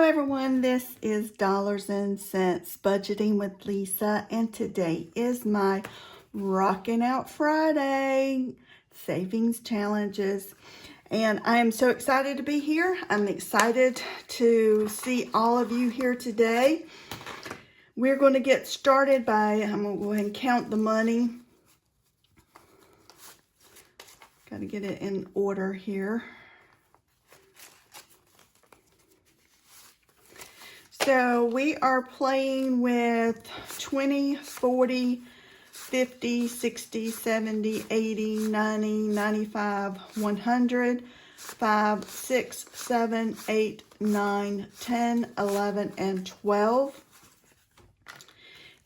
everyone, this is Dollars and Cents Budgeting with Lisa, and today is my Rocking Out Friday Savings Challenges. And I am so excited to be here. I'm excited to see all of you here today. We're going to get started by, I'm going to go ahead and count the money. Got to get it in order here. So we are playing with 20, 40, 50, 60, 70, 80, 90, 95, 100, 5, 6, 7, 8, 9, 10, 11, and 12.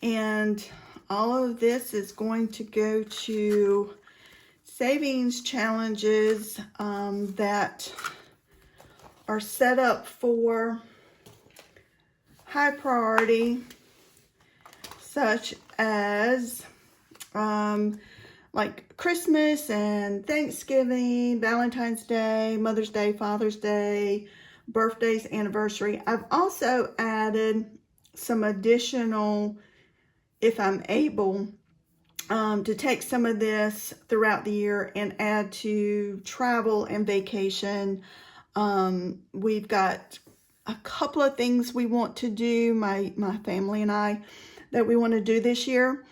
And all of this is going to go to savings challenges that are set up for high priority, such as like Christmas and Thanksgiving, Valentine's Day, Mother's Day, Father's Day, birthdays, anniversary. I've also added some additional, if I'm able, to take some of this throughout the year and add to travel and vacation. We've got a couple of things we want to do, my family and I, that we want to do this year.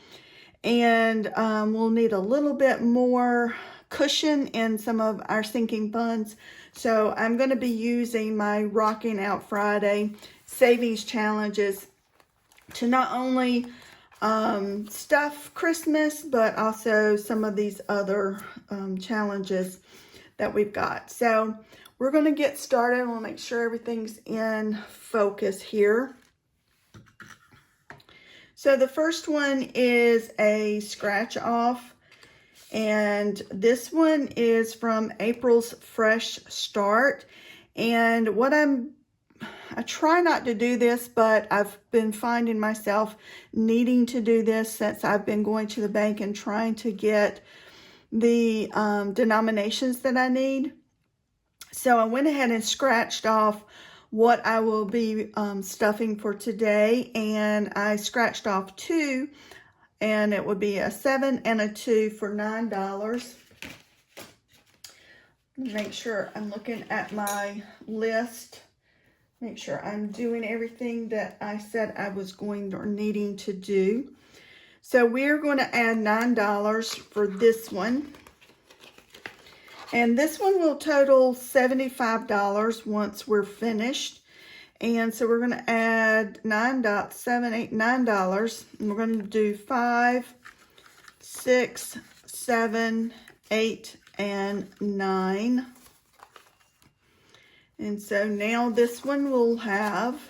And we'll need a little bit more cushion in some of our sinking funds. So I'm going to be using my Rocking Out Friday savings challenges to not only stuff Christmas, but also some of these other challenges that we've got. So we're going to get started. We'll make sure everything's in focus here. So the first one is a scratch off, and this one is from April's Fresh Start. And what I try not to do this, but I've been finding myself needing to do this since I've been going to the bank and trying to get the denominations that I need. So I went ahead and scratched off what I will be stuffing for today, and I scratched off 2, and it would be a 7 and a 2 for $9. Make sure I'm looking at my list. Make sure I'm doing everything that I said I was going or needing to do. So we're going to add $9 for this one. And this one will total $75 once we're finished. And so we're going to add $9. And we're going to do 5, 6, 7, 8, and 9. And so now this one will have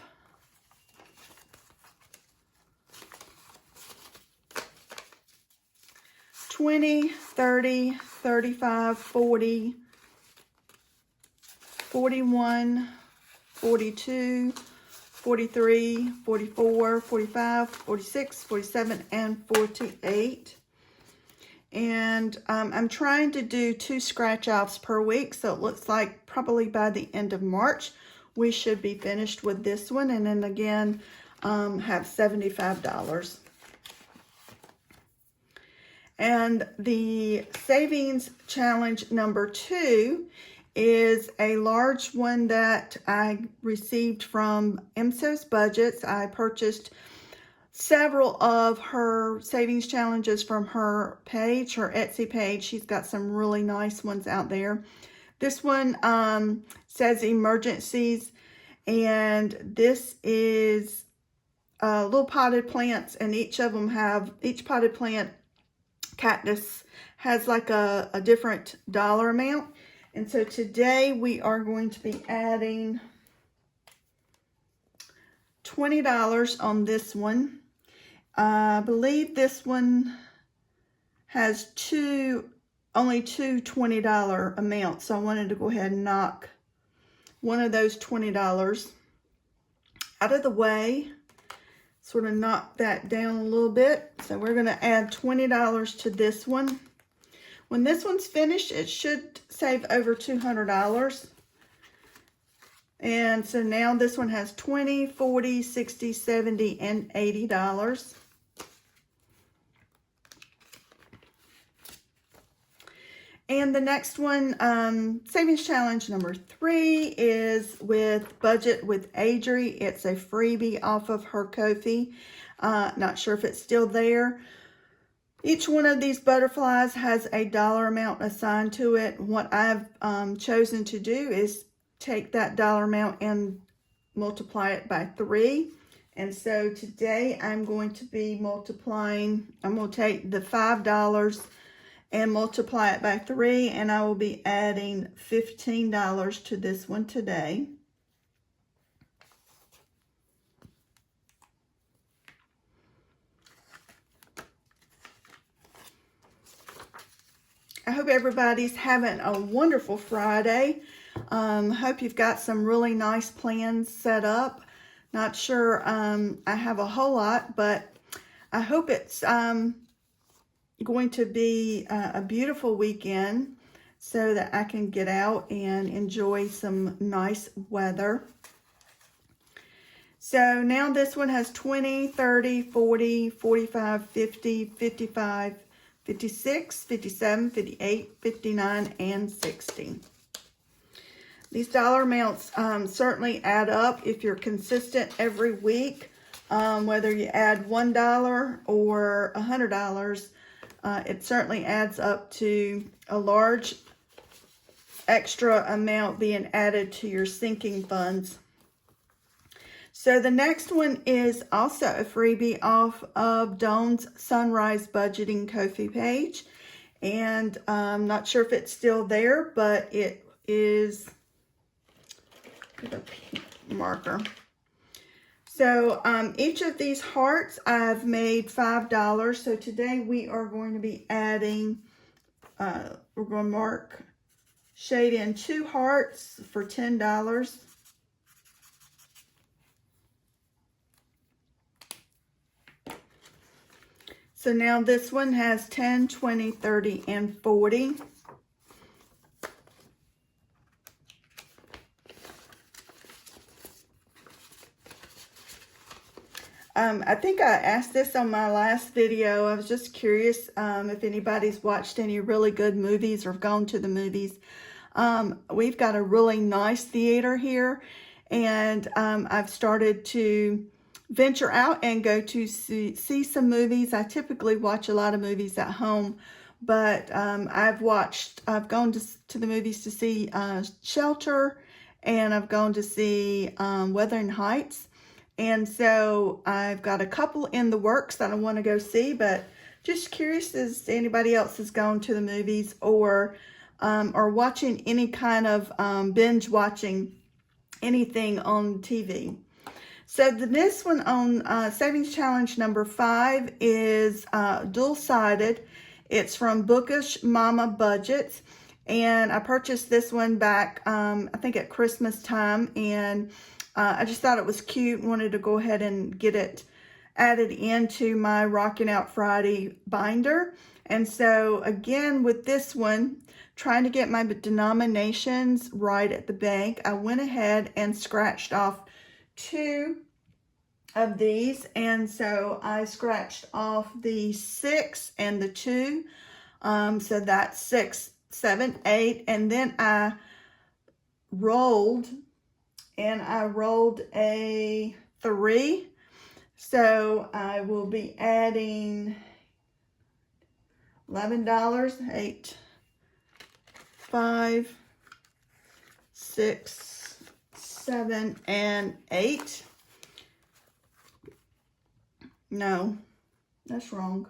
$20, $30, $35, $40, $41, $42, $43, $44, $45, $46, $47, and $48. And I'm trying to do 2 scratch offs per week, so it looks like probably by the end of March we should be finished with this one, and then again have $75. And the savings challenge number 2 is a large one that I received from MSO's Budgets. I purchased several of her savings challenges from her page, her Etsy page. She's got some really nice ones out there. This one says emergencies, and this is little potted plants, and each potted plant cactus has like a different dollar amount. And so today we are going to be adding $20 on this one. I believe this one has only two $20 amounts, so I wanted to go ahead and knock one of those $20 out of the way. Sort of knock that down a little bit. So we're going to add $20 to this one. When this one's finished, it should save over $200. And so now this one has $20, $40, $60, $70, and $80. And the next one, Savings Challenge number 3 is with Budget with Adri. It's a freebie off of her Ko-fi. Not sure if it's still there. Each one of these butterflies has a dollar amount assigned to it. What I've chosen to do is take that dollar amount and multiply it by 3. And so today I'm going to be multiplying, I'm going to take the $5 and multiply it by 3, and I will be adding $15 to this one today. I hope everybody's having a wonderful Friday. Hope you've got some really nice plans set up. Not sure I have a whole lot, but I hope it's going to be a beautiful weekend so that I can get out and enjoy some nice weather. So now this one has 20, 30, 40, 45, 50, 55, 56, 57, 58, 59, and 60. These dollar amounts certainly add up if you're consistent every week. Whether you add $1 or $100, it certainly adds up to a large extra amount being added to your sinking funds. So the next one is also a freebie off of Dawn's Sunrise Budgeting Ko-fi page. And I'm not sure if it's still there, but it is a marker. So each of these hearts I've made $5. So today we are going to be adding, we're going to mark, shade in 2 hearts for $10. So now this one has 10, 20, 30, and 40. I think I asked this on my last video. I was just curious if anybody's watched any really good movies or gone to the movies. We've got a really nice theater here, and I've started to venture out and go to see some movies. I typically watch a lot of movies at home, but I've gone to the movies to see Shelter, and I've gone to see Wuthering Heights. And so I've got a couple in the works that I want to go see, but just curious as anybody else has gone to the movies or watching any kind of binge watching anything on TV. So this one on Savings Challenge number 5 is dual-sided. It's from Bookish Mama Budgets. And I purchased this one back, I think at Christmas time. And I just thought it was cute. Wanted to go ahead and get it added into my Rocking Out Friday binder. And so again, with this one, trying to get my denominations right at the bank, I went ahead and scratched off 2 of these. And so I scratched off the 6 and the 2. So that's 6, 7, 8. And then I rolled, and I rolled a 3. So I will be adding $11, 8, 5, 6, 7, and 8. No, that's wrong.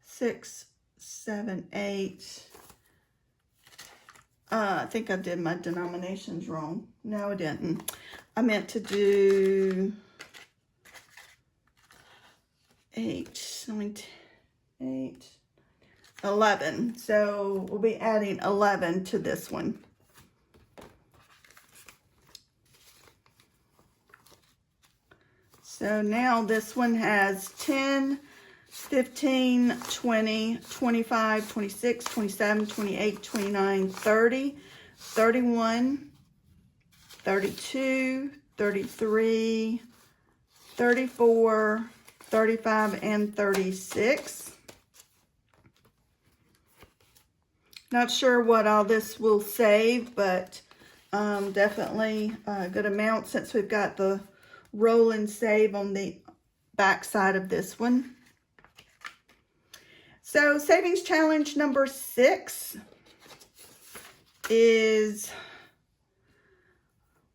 Six, 7, 8. I think I did my denominations wrong. No, I didn't. I meant to do 8, 8, 11. So we'll be adding 11 to this one. So now this one has 10, 15, 20, 25, 26, 27, 28, 29, 30, 31, 32, 33, 34, 35, and 36. Not sure what all this will save, but definitely a good amount since we've got the roll and save on the back side of this one. So savings challenge number 6 is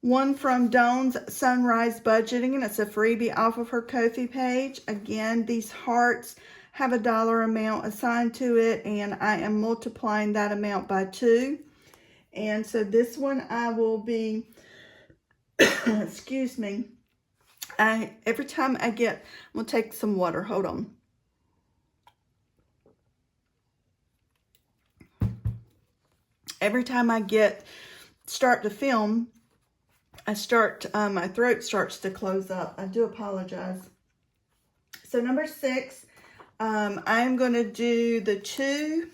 one from Dawn's Sunrise Budgeting, and it's a freebie off of her Ko-fi page. Again, these hearts have a dollar amount assigned to it, and I am multiplying that amount by 2. And so this one I will be, excuse me, every time I get, I'm going to take some water, hold on. Every time I start to film, my throat starts to close up. I do apologize. So number 6, I'm going to do the 2,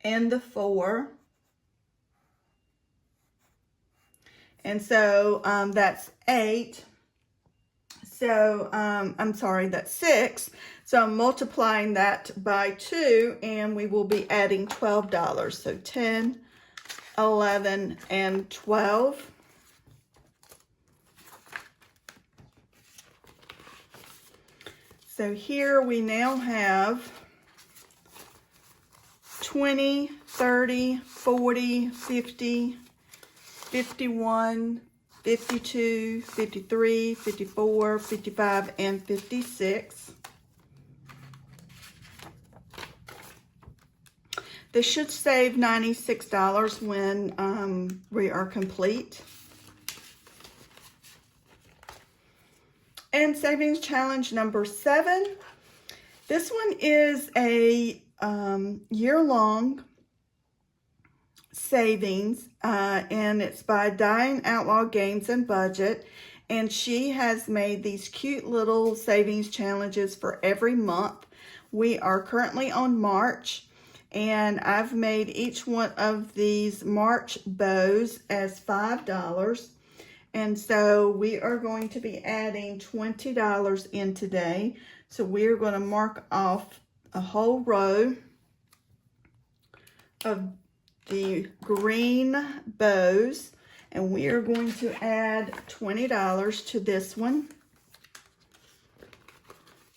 and the 4. And so that's 8. So I'm sorry, that's 6. So I'm multiplying that by 2, and we will be adding $12. So 10, 11, and 12. So here we now have 20, 30, 40, 50, 51, 52, 53, 54, 55, and 56. This should save $96 when we are complete. And savings challenge number 7. This one is a year-long savings, and it's by Dying Outlaw Games and Budget, and she has made these cute little savings challenges for every month. We are currently on March, and I've made each one of these March bows as $5, and so we are going to be adding $20 in today. So we're going to mark off a whole row of the green bows, and we are going to add $20 to this one.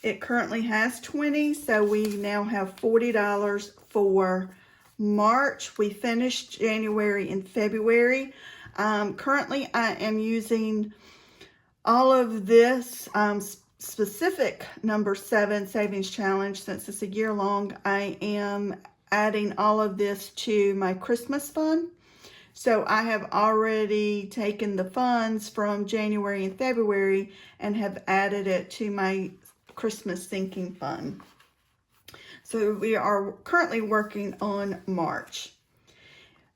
It currently has 20, so we now have $40 for March. We finished January and February. Currently I am using all of this specific number 7 savings challenge. Since it's a year long, I am adding all of this to my Christmas fund. So I have already taken the funds from January and February and have added it to my Christmas sinking fund. So we are currently working on March.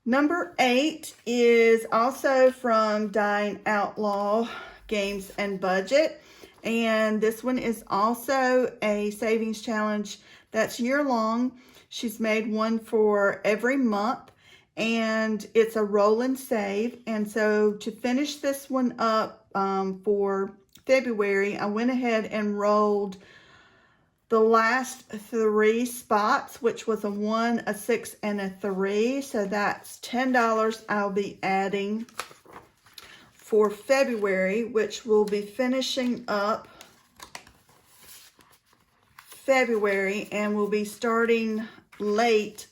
Number 8 is also from Dying Outlaw Games and Budget. And this one is also a savings challenge that's year long. She's made one for every month, and it's a roll and save. And so to finish this one up for February, I went ahead and rolled the last 3 spots, which was a 1, a 6, and a 3. So that's $10 I'll be adding for February, which will be finishing up February, and we'll be starting late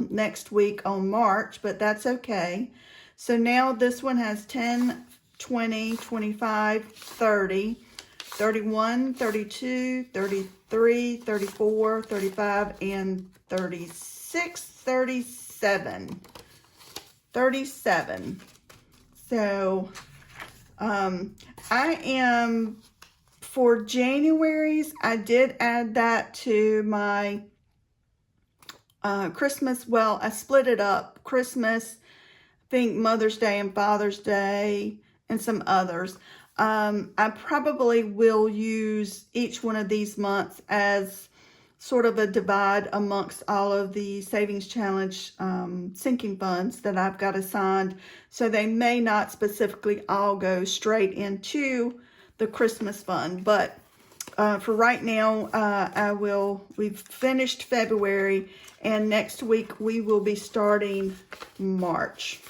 next week on March, but that's okay. So now this one has 10, 20, 25, 30, 31, 32, 33, 34, 35, and 36, 37. 37. So I am, for January's, I did add that to my Christmas, well, I split it up. Christmas, I think Mother's Day and Father's Day, and some others. I probably will use each one of these months as sort of a divide amongst all of the Savings Challenge sinking funds that I've got assigned. So they may not specifically all go straight into the Christmas fund. But for right now, we've finished February, and next week we will be starting March.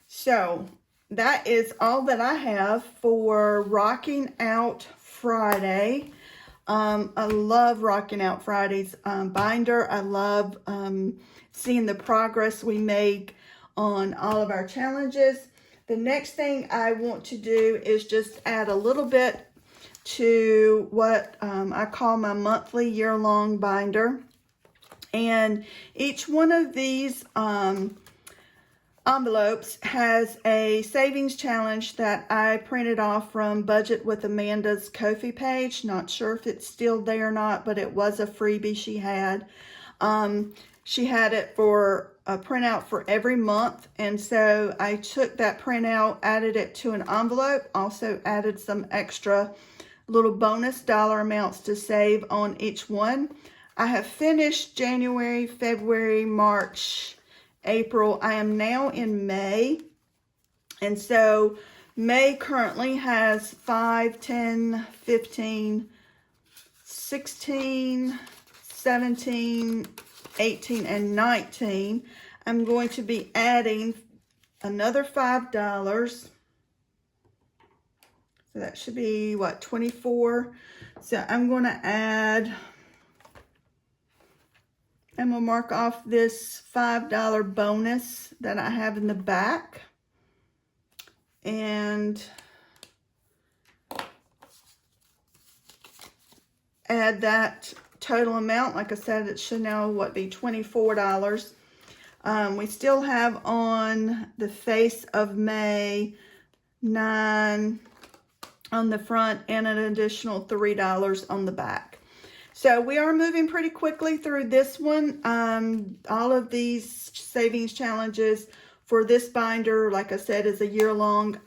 So that is all that I have for Rocking Out Friday. I love Rocking Out Friday's binder. I love seeing the progress we make on all of our challenges. The next thing I want to do is just add a little bit to what I call my monthly year-long binder. And each one of these envelopes has a savings challenge that I printed off from Budget with Amanda's Ko-fi page. Not sure if it's still there or not, but it was a freebie she had. She had it for a printout for every month, and so I took that printout, added it to an envelope, also added some extra little bonus dollar amounts to save on each one. I have finished January, February, March, April. I am now in May, and so May currently has 5, 10, 15, 16, 17, 18, and 19. I'm going to be adding another $5. So that should be, what, 24? So I'm going to add... I'm going to mark off this $5 bonus that I have in the back. And add that total amount. Like I said, it should now, be $24. We still have on the face of May 9 on the front and an additional $3 on the back. So we are moving pretty quickly through this one. All of these savings challenges for this binder, like I said, is a year long.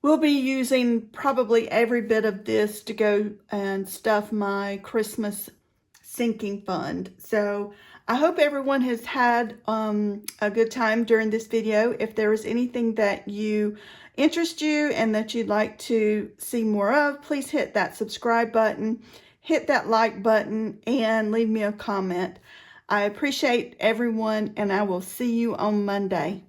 We'll be using probably every bit of this to go and stuff my Christmas sinking fund. So I hope everyone has had a good time during this video. If there is anything that interests you and that you'd like to see more of, please hit that subscribe button. Hit that like button and leave me a comment. I appreciate everyone, and I will see you on Monday.